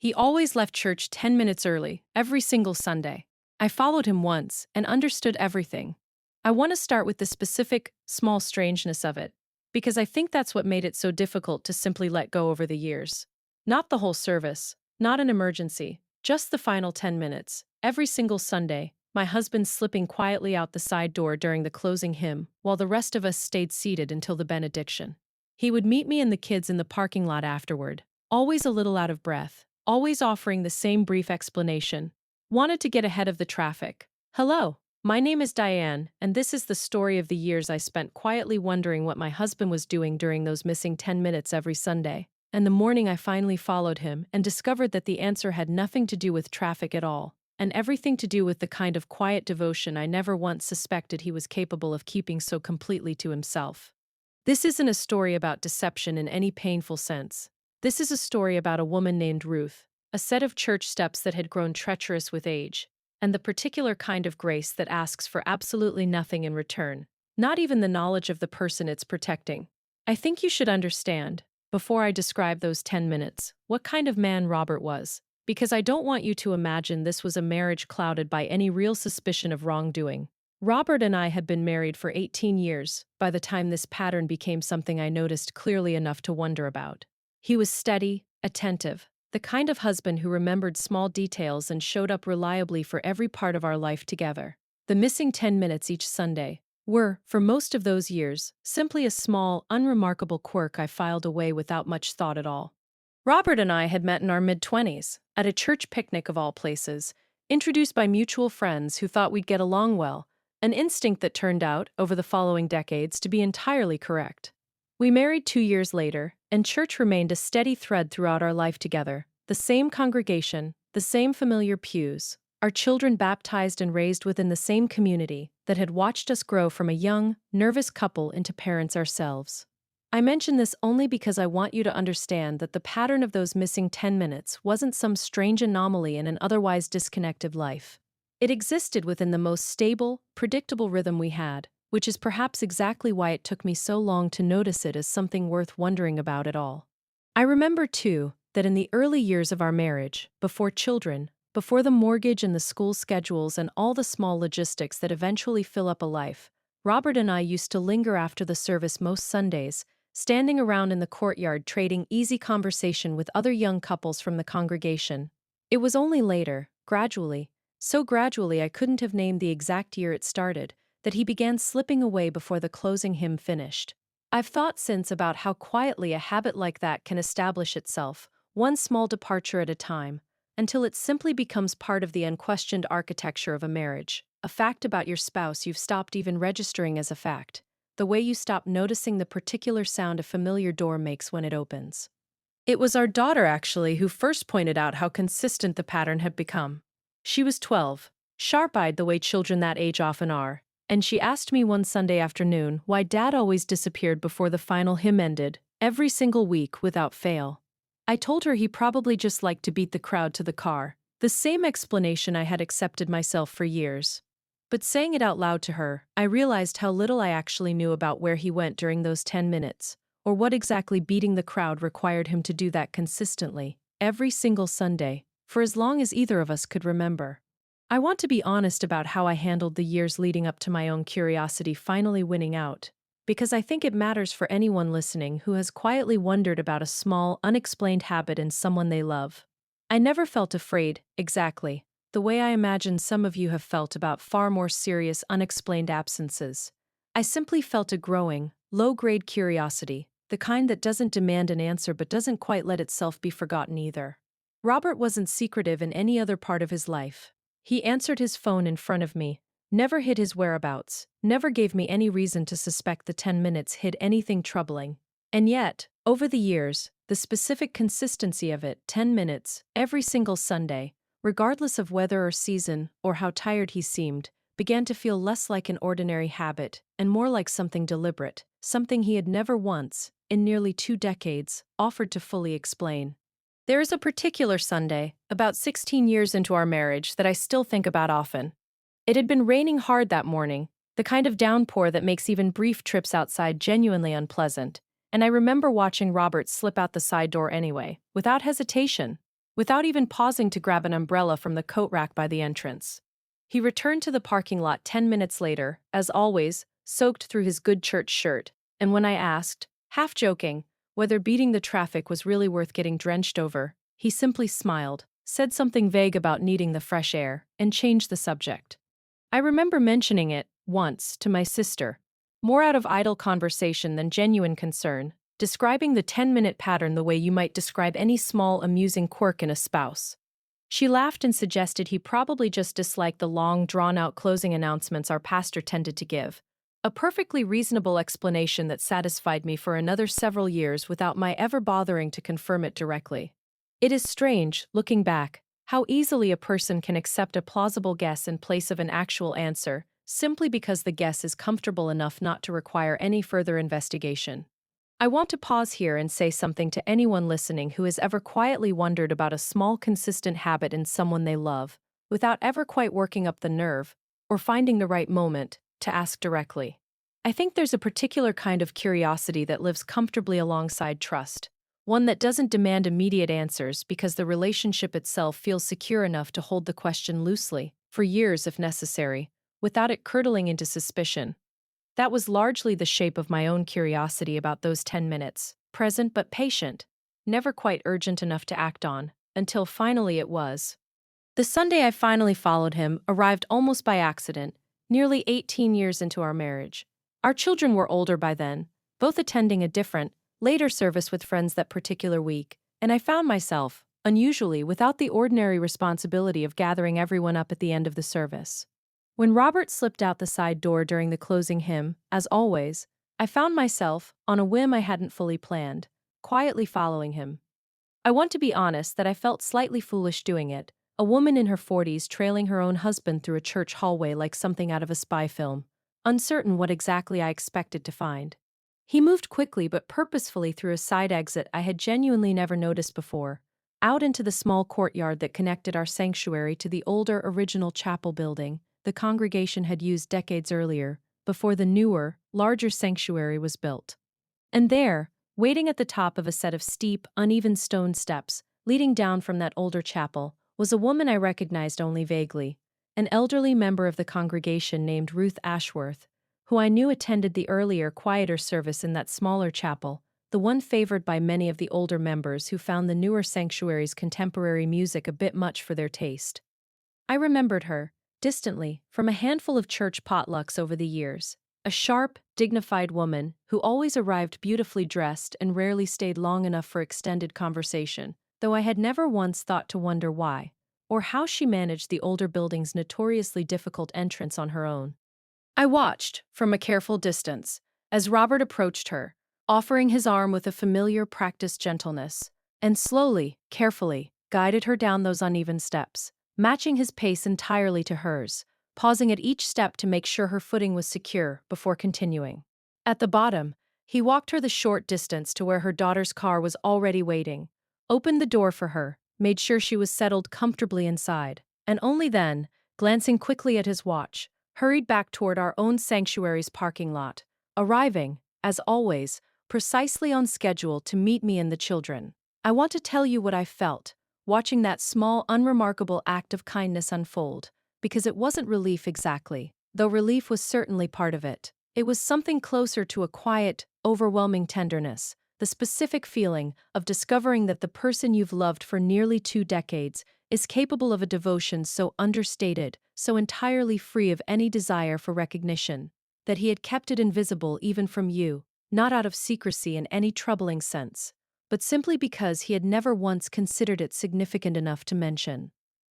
He always left church 10 minutes early, every single Sunday. I followed him once and understood everything. I want to start with the specific, small strangeness of it, because I think that's what made it so difficult to simply let go over the years. Not the whole service, not an emergency, just the final 10 minutes, every single Sunday, my husband slipping quietly out the side door during the closing hymn, while the rest of us stayed seated until the benediction. He would meet me and the kids in the parking lot afterward, always a little out of breath, always offering the same brief explanation. Wanted to get ahead of the traffic. Hello, my name is Diane, and this is the story of the years I spent quietly wondering what my husband was doing during those missing 10 minutes every Sunday. And the morning I finally followed him and discovered that the answer had nothing to do with traffic at all, and everything to do with the kind of quiet devotion I never once suspected he was capable of keeping so completely to himself. This isn't a story about deception in any painful sense. This is a story about a woman named Ruth, a set of church steps that had grown treacherous with age, and the particular kind of grace that asks for absolutely nothing in return, not even the knowledge of the person it's protecting. I think you should understand, before I describe those 10 minutes, what kind of man Robert was, because I don't want you to imagine this was a marriage clouded by any real suspicion of wrongdoing. Robert and I had been married for 18 years by the time this pattern became something I noticed clearly enough to wonder about. He was steady, attentive, the kind of husband who remembered small details and showed up reliably for every part of our life together. The missing 10 minutes each Sunday were, for most of those years, simply a small, unremarkable quirk I filed away without much thought at all. Robert and I had met in our mid-20s, at a church picnic of all places, introduced by mutual friends who thought we'd get along well, an instinct that turned out, over the following decades, to be entirely correct. We married 2 years later, and church remained a steady thread throughout our life together. The same congregation, the same familiar pews, our children baptized and raised within the same community that had watched us grow from a young, nervous couple into parents ourselves. I mention this only because I want you to understand that the pattern of those missing 10 minutes wasn't some strange anomaly in an otherwise disconnected life. It existed within the most stable, predictable rhythm we had, which is perhaps exactly why it took me so long to notice it as something worth wondering about at all. I remember, too, that in the early years of our marriage, before children, before the mortgage and the school schedules and all the small logistics that eventually fill up a life, Robert and I used to linger after the service most Sundays, standing around in the courtyard trading easy conversation with other young couples from the congregation. It was only later, gradually, so gradually I couldn't have named the exact year it started, that he began slipping away before the closing hymn finished. I've thought since about how quietly a habit like that can establish itself, one small departure at a time, until it simply becomes part of the unquestioned architecture of a marriage, a fact about your spouse you've stopped even registering as a fact, the way you stop noticing the particular sound a familiar door makes when it opens. It was our daughter, actually, who first pointed out how consistent the pattern had become. She was 12, sharp-eyed the way children that age often are, and she asked me one Sunday afternoon why Dad always disappeared before the final hymn ended, every single week without fail. I told her he probably just liked to beat the crowd to the car, the same explanation I had accepted myself for years. But saying it out loud to her, I realized how little I actually knew about where he went during those 10 minutes, or what exactly beating the crowd required him to do that consistently, every single Sunday, for as long as either of us could remember. I want to be honest about how I handled the years leading up to my own curiosity finally winning out, because I think it matters for anyone listening who has quietly wondered about a small, unexplained habit in someone they love. I never felt afraid, exactly, the way I imagine some of you have felt about far more serious, unexplained absences. I simply felt a growing, low-grade curiosity, the kind that doesn't demand an answer but doesn't quite let itself be forgotten either. Robert wasn't secretive in any other part of his life. He answered his phone in front of me, never hid his whereabouts, never gave me any reason to suspect the 10 minutes hid anything troubling. And yet, over the years, the specific consistency of it, 10 minutes, every single Sunday, regardless of weather or season or how tired he seemed, began to feel less like an ordinary habit and more like something deliberate, something he had never once, in nearly 2 decades, offered to fully explain. There is a particular Sunday, about 16 years into our marriage, that I still think about often. It had been raining hard that morning, the kind of downpour that makes even brief trips outside genuinely unpleasant, and I remember watching Robert slip out the side door anyway, without hesitation. without even pausing to grab an umbrella from the coat rack by the entrance. He returned to the parking lot 10 minutes later, as always, soaked through his good church shirt, and when I asked, half joking, whether beating the traffic was really worth getting drenched over, he simply smiled, said something vague about needing the fresh air, and changed the subject. I remember mentioning it, once, to my sister, more out of idle conversation than genuine concern, describing the 10-minute pattern the way you might describe any small, amusing quirk in a spouse. She laughed and suggested he probably just disliked the long, drawn-out closing announcements our pastor tended to give. A perfectly reasonable explanation that satisfied me for another several years without my ever bothering to confirm it directly. It is strange, looking back, how easily a person can accept a plausible guess in place of an actual answer, simply because the guess is comfortable enough not to require any further investigation. I want to pause here and say something to anyone listening who has ever quietly wondered about a small consistent habit in someone they love, without ever quite working up the nerve, or finding the right moment, to ask directly. I think there's a particular kind of curiosity that lives comfortably alongside trust, one that doesn't demand immediate answers because the relationship itself feels secure enough to hold the question loosely, for years if necessary, without it curdling into suspicion. That was largely the shape of my own curiosity about those 10 minutes, present but patient, never quite urgent enough to act on, until finally it was. The Sunday I finally followed him arrived almost by accident, nearly 18 years into our marriage. Our children were older by then, both attending a different, later service with friends that particular week, and I found myself, unusually, without the ordinary responsibility of gathering everyone up at the end of the service. When Robert slipped out the side door during the closing hymn, as always, I found myself, on a whim I hadn't fully planned, quietly following him. I want to be honest that I felt slightly foolish doing it, a woman in her 40s trailing her own husband through a church hallway like something out of a spy film, uncertain what exactly I expected to find. He moved quickly but purposefully through a side exit I had genuinely never noticed before, out into the small courtyard that connected our sanctuary to the older original chapel building the congregation had used decades earlier, before the newer, larger sanctuary was built. And there, waiting at the top of a set of steep, uneven stone steps, leading down from that older chapel, was a woman I recognized only vaguely, an elderly member of the congregation named Ruth Ashworth, who I knew attended the earlier, quieter service in that smaller chapel, the one favored by many of the older members who found the newer sanctuary's contemporary music a bit much for their taste. I remembered her, distantly, from a handful of church potlucks over the years, a sharp, dignified woman who always arrived beautifully dressed and rarely stayed long enough for extended conversation, though I had never once thought to wonder why, or how she managed the older building's notoriously difficult entrance on her own. I watched, from a careful distance, as Robert approached her, offering his arm with a familiar, practiced gentleness, and slowly, carefully, guided her down those uneven steps, matching his pace entirely to hers, pausing at each step to make sure her footing was secure before continuing. At the bottom, he walked her the short distance to where her daughter's car was already waiting, opened the door for her, made sure she was settled comfortably inside, and only then, glancing quickly at his watch, hurried back toward our own sanctuary's parking lot, arriving, as always, precisely on schedule to meet me and the children. I want to tell you what I felt, watching that small, unremarkable act of kindness unfold, because it wasn't relief exactly, though relief was certainly part of it. It was something closer to a quiet, overwhelming tenderness, the specific feeling of discovering that the person you've loved for nearly 2 decades is capable of a devotion so understated, so entirely free of any desire for recognition, that he had kept it invisible even from you, not out of secrecy in any troubling sense, but simply because he had never once considered it significant enough to mention.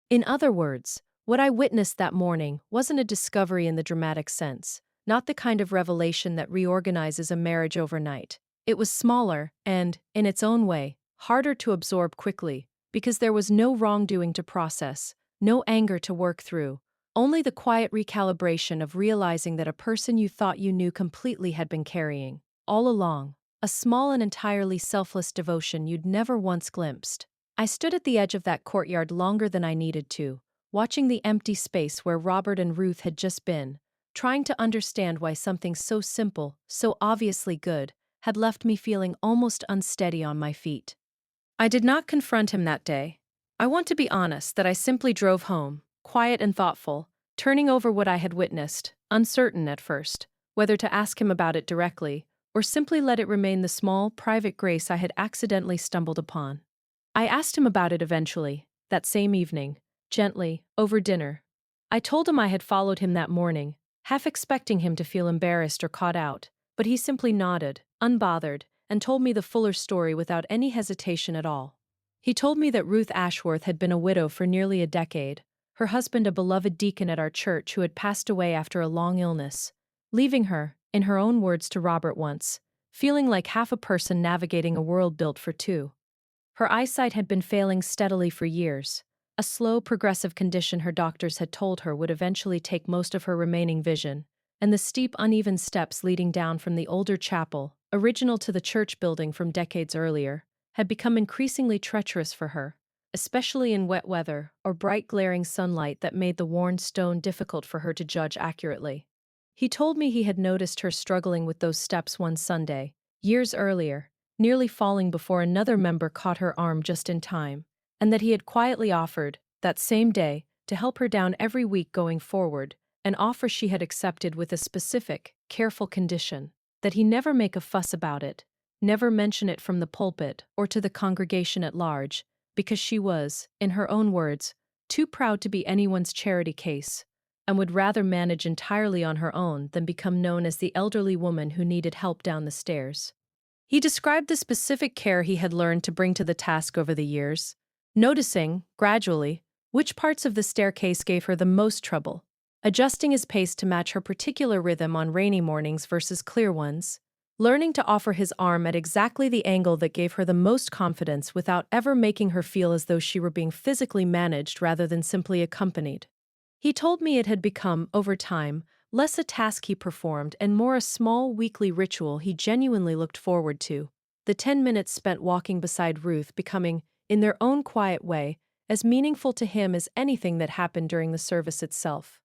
In other words, what I witnessed that morning wasn't a discovery in the dramatic sense, not the kind of revelation that reorganizes a marriage overnight. It was smaller and, in its own way, harder to absorb quickly, because there was no wrongdoing to process, no anger to work through, only the quiet recalibration of realizing that a person you thought you knew completely had been carrying, all along, a small and entirely selfless devotion you'd never once glimpsed. I stood at the edge of that courtyard longer than I needed to, watching the empty space where Robert and Ruth had just been, trying to understand why something so simple, so obviously good, had left me feeling almost unsteady on my feet. I did not confront him that day. I want to be honest that I simply drove home, quiet and thoughtful, turning over what I had witnessed, uncertain at first, whether to ask him about it directly or simply let it remain the small, private grace I had accidentally stumbled upon. I asked him about it eventually, that same evening, gently, over dinner. I told him I had followed him that morning, half expecting him to feel embarrassed or caught out, but he simply nodded, unbothered, and told me the fuller story without any hesitation at all. He told me that Ruth Ashworth had been a widow for nearly a decade, her husband a beloved deacon at our church who had passed away after a long illness, leaving her, in her own words to Robert once, feeling like half a person navigating a world built for two. Her eyesight had been failing steadily for years, a slow, progressive condition her doctors had told her would eventually take most of her remaining vision, and the steep, uneven steps leading down from the older chapel, original to the church building from decades earlier, had become increasingly treacherous for her, especially in wet weather or bright glaring sunlight that made the worn stone difficult for her to judge accurately. He told me he had noticed her struggling with those steps one Sunday, years earlier, nearly falling before another member caught her arm just in time, and that he had quietly offered, that same day, to help her down every week going forward, an offer she had accepted with a specific, careful condition, that he never make a fuss about it, never mention it from the pulpit or to the congregation at large, because she was, in her own words, too proud to be anyone's charity case, and would rather manage entirely on her own than become known as the elderly woman who needed help down the stairs. He described the specific care he had learned to bring to the task over the years, noticing, gradually, which parts of the staircase gave her the most trouble, adjusting his pace to match her particular rhythm on rainy mornings versus clear ones, learning to offer his arm at exactly the angle that gave her the most confidence without ever making her feel as though she were being physically managed rather than simply accompanied. He told me it had become, over time, less a task he performed and more a small weekly ritual he genuinely looked forward to, the 10 minutes spent walking beside Ruth becoming, in their own quiet way, as meaningful to him as anything that happened during the service itself.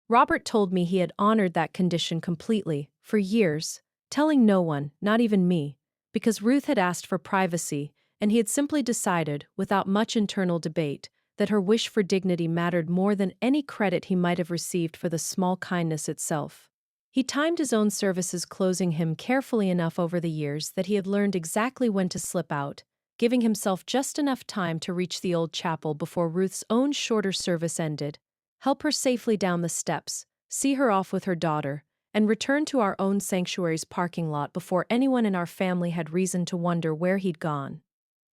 Robert told me he had honored that condition completely, for years, telling no one, not even me, because Ruth had asked for privacy, and he had simply decided, without much internal debate, that her wish for dignity mattered more than any credit he might have received for the small kindness itself. He timed his own services closing him carefully enough over the years that he had learned exactly when to slip out, giving himself just enough time to reach the old chapel before Ruth's own shorter service ended, help her safely down the steps, see her off with her daughter, and return to our own sanctuary's parking lot before anyone in our family had reason to wonder where he'd gone.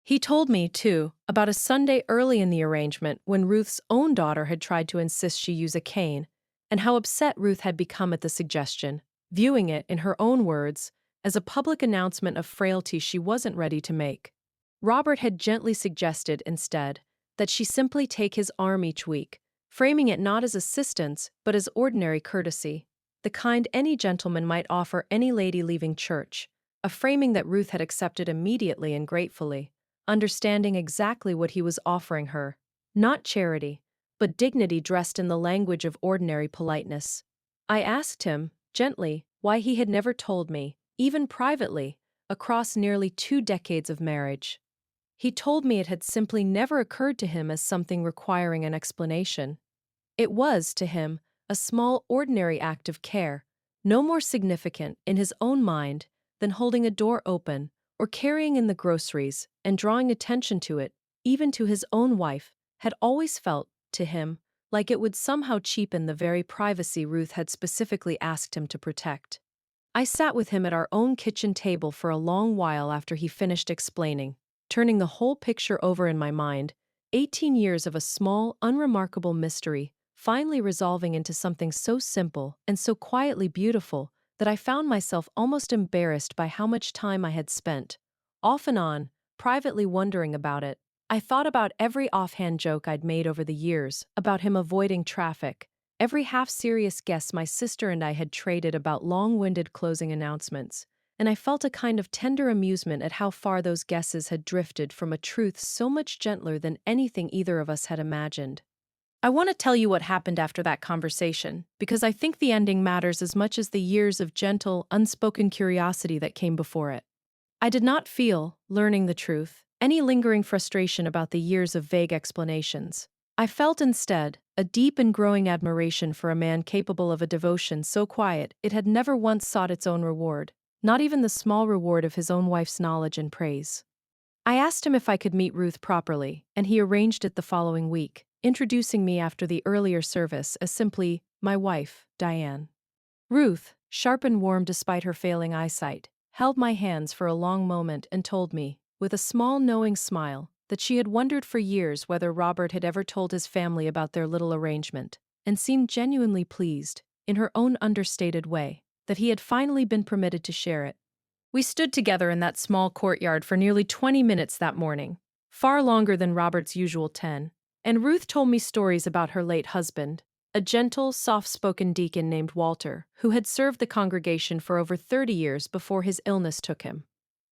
He told me, too, about a Sunday early in the arrangement when Ruth's own daughter had tried to insist she use a cane, and how upset Ruth had become at the suggestion, viewing it, in her own words, as a public announcement of frailty she wasn't ready to make. Robert had gently suggested, instead, that she simply take his arm each week, framing it not as assistance but as ordinary courtesy, the kind any gentleman might offer any lady leaving church, a framing that Ruth had accepted immediately and gratefully, understanding exactly what he was offering her, not charity, but dignity dressed in the language of ordinary politeness. I asked him, gently, why he had never told me, even privately, across nearly 2 decades of marriage. He told me it had simply never occurred to him as something requiring an explanation. It was, to him, a small, ordinary act of care, no more significant, in his own mind, than holding a door open, or carrying in the groceries, and drawing attention to it, even to his own wife, had always felt, to him, like it would somehow cheapen the very privacy Ruth had specifically asked him to protect. I sat with him at our own kitchen table for a long while after he finished explaining, turning the whole picture over in my mind, 18 years of a small, unremarkable mystery, finally resolving into something so simple and so quietly beautiful that I found myself almost embarrassed by how much time I had spent, off and on, privately wondering about it. I thought about every offhand joke I'd made over the years about him avoiding traffic, every half-serious guess my sister and I had traded about long-winded closing announcements, and I felt a kind of tender amusement at how far those guesses had drifted from a truth so much gentler than anything either of us had imagined. I want to tell you what happened after that conversation, because I think the ending matters as much as the years of gentle, unspoken curiosity that came before it. I did not feel, learning the truth, any lingering frustration about the years of vague explanations. I felt instead a deep and growing admiration for a man capable of a devotion so quiet it had never once sought its own reward, not even the small reward of his own wife's knowledge and praise. I asked him if I could meet Ruth properly, and he arranged it the following week, introducing me after the earlier service as simply my wife, Diane. Ruth, sharp and warm despite her failing eyesight, held my hands for a long moment and told me, with a small knowing smile, that she had wondered for years whether Robert had ever told his family about their little arrangement, and seemed genuinely pleased, in her own understated way, that he had finally been permitted to share it. We stood together in that small courtyard for nearly 20 minutes that morning, far longer than Robert's usual 10, and Ruth told me stories about her late husband, a gentle, soft-spoken deacon named Walter, who had served the congregation for over 30 years before his illness took him.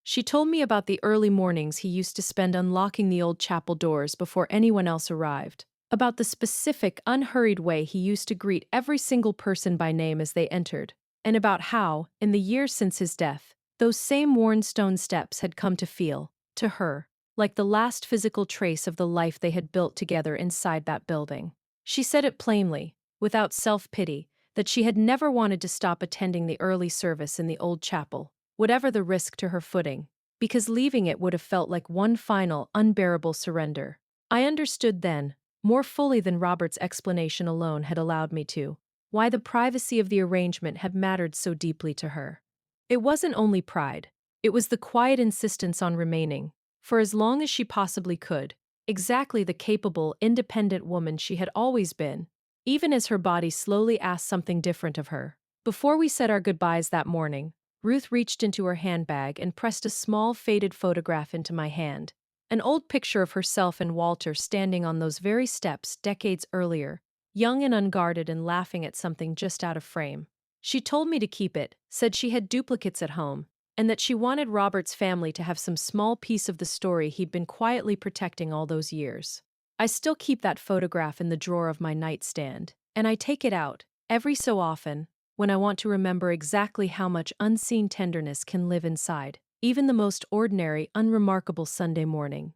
She told me about the early mornings he used to spend unlocking the old chapel doors before anyone else arrived, about the specific, unhurried way he used to greet every single person by name as they entered, and about how, in the years since his death, those same worn stone steps had come to feel, to her, like the last physical trace of the life they had built together inside that building. She said it plainly, without self-pity, that she had never wanted to stop attending the early service in the old chapel, whatever the risk to her footing, because leaving it would have felt like one final, unbearable surrender. I understood then, more fully than Robert's explanation alone had allowed me to, why the privacy of the arrangement had mattered so deeply to her. It wasn't only pride, it was the quiet insistence on remaining, for as long as she possibly could, exactly the capable, independent woman she had always been, even as her body slowly asked something different of her. Before we said our goodbyes that morning, Ruth reached into her handbag and pressed a small, faded photograph into my hand, an old picture of herself and Walter standing on those very steps decades earlier, young and unguarded and laughing at something just out of frame. She told me to keep it, said she had duplicates at home, and that she wanted Robert's family to have some small piece of the story he'd been quietly protecting all those years. I still keep that photograph in the drawer of my nightstand, and I take it out, every so often, when I want to remember exactly how much unseen tenderness can live inside, even the most ordinary, unremarkable Sunday morning.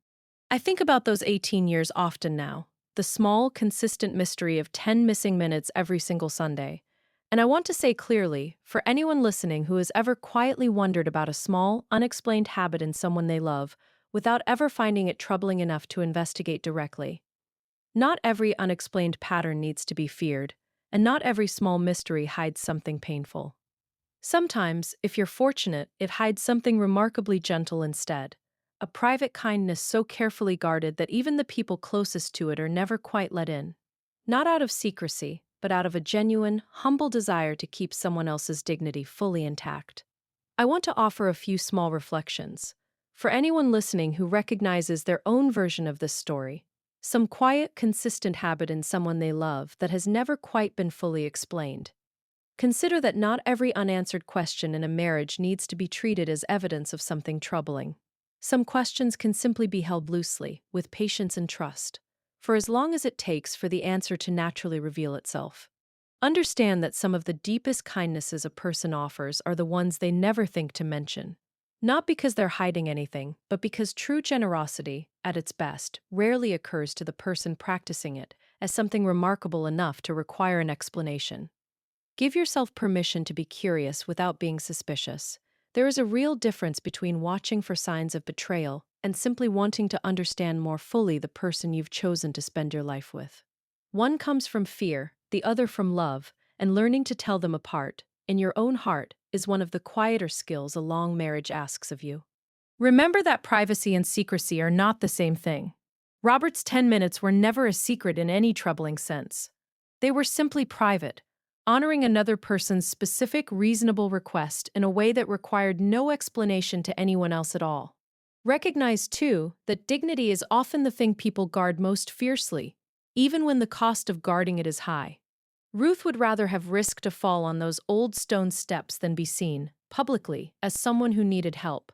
I think about those 18 years often now, the small, consistent mystery of 10 missing minutes every single Sunday. And I want to say clearly, for anyone listening who has ever quietly wondered about a small, unexplained habit in someone they love, without ever finding it troubling enough to investigate directly. Not every unexplained pattern needs to be feared, and not every small mystery hides something painful. Sometimes, if you're fortunate, it hides something remarkably gentle instead, a private kindness so carefully guarded that even the people closest to it are never quite let in. Not out of secrecy, but out of a genuine, humble desire to keep someone else's dignity fully intact. I want to offer a few small reflections. For anyone listening who recognizes their own version of this story, some quiet, consistent habit in someone they love that has never quite been fully explained. Consider that not every unanswered question in a marriage needs to be treated as evidence of something troubling. Some questions can simply be held loosely, with patience and trust, for as long as it takes for the answer to naturally reveal itself. Understand that some of the deepest kindnesses a person offers are the ones they never think to mention. Not because they're hiding anything, but because true generosity, at its best, rarely occurs to the person practicing it as something remarkable enough to require an explanation. Give yourself permission to be curious without being suspicious. There is a real difference between watching for signs of betrayal and simply wanting to understand more fully the person you've chosen to spend your life with. One comes from fear, the other from love, and learning to tell them apart, in your own heart, is one of the quieter skills a long marriage asks of you. Remember that privacy and secrecy are not the same thing. Robert's 10 minutes were never a secret in any troubling sense. They were simply private, honoring another person's specific, reasonable request in a way that required no explanation to anyone else at all. Recognize, too, that dignity is often the thing people guard most fiercely, even when the cost of guarding it is high. Ruth would rather have risked a fall on those old stone steps than be seen, publicly, as someone who needed help.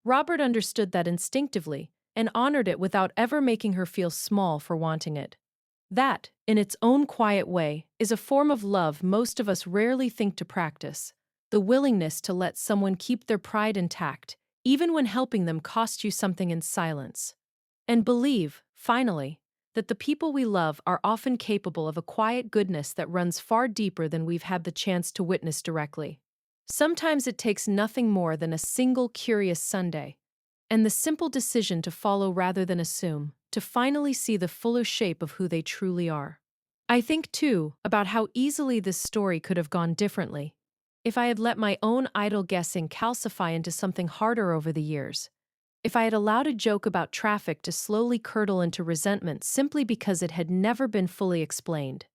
Robert understood that instinctively and honored it without ever making her feel small for wanting it. That, in its own quiet way, is a form of love most of us rarely think to practice, the willingness to let someone keep their pride intact, even when helping them cost you something in silence. And believe, finally, that the people we love are often capable of a quiet goodness that runs far deeper than we've had the chance to witness directly. Sometimes it takes nothing more than a single curious Sunday, and the simple decision to follow rather than assume, to finally see the fuller shape of who they truly are. I think, too, about how easily this story could have gone differently if I had let my own idle guessing calcify into something harder over the years. If I had allowed a joke about traffic to slowly curdle into resentment simply because it had never been fully explained.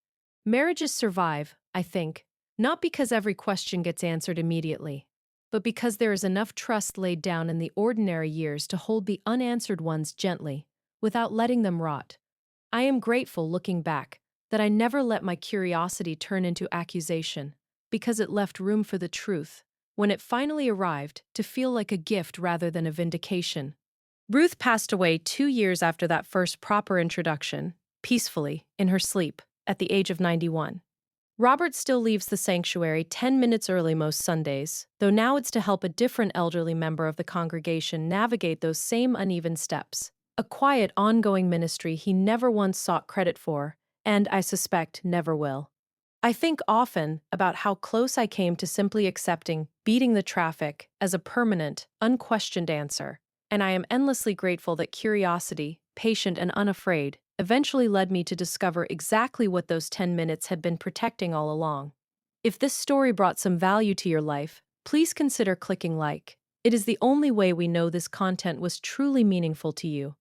Marriages survive, I think, not because every question gets answered immediately, but because there is enough trust laid down in the ordinary years to hold the unanswered ones gently, without letting them rot. I am grateful, looking back, that I never let my curiosity turn into accusation, because it left room for the truth, when it finally arrived, to feel like a gift rather than a vindication. Ruth passed away 2 years after that first proper introduction, peacefully, in her sleep, at the age of 91. Robert still leaves the sanctuary 10 minutes early most Sundays, though now it's to help a different elderly member of the congregation navigate those same uneven steps. A quiet, ongoing ministry he never once sought credit for, and, I suspect, never will. I think often about how close I came to simply accepting beating the traffic as a permanent, unquestioned answer, and I am endlessly grateful that curiosity, patient and unafraid, eventually led me to discover exactly what those 10 minutes had been protecting all along. If this story brought some value to your life, please consider clicking like. It is the only way we know this content was truly meaningful to you.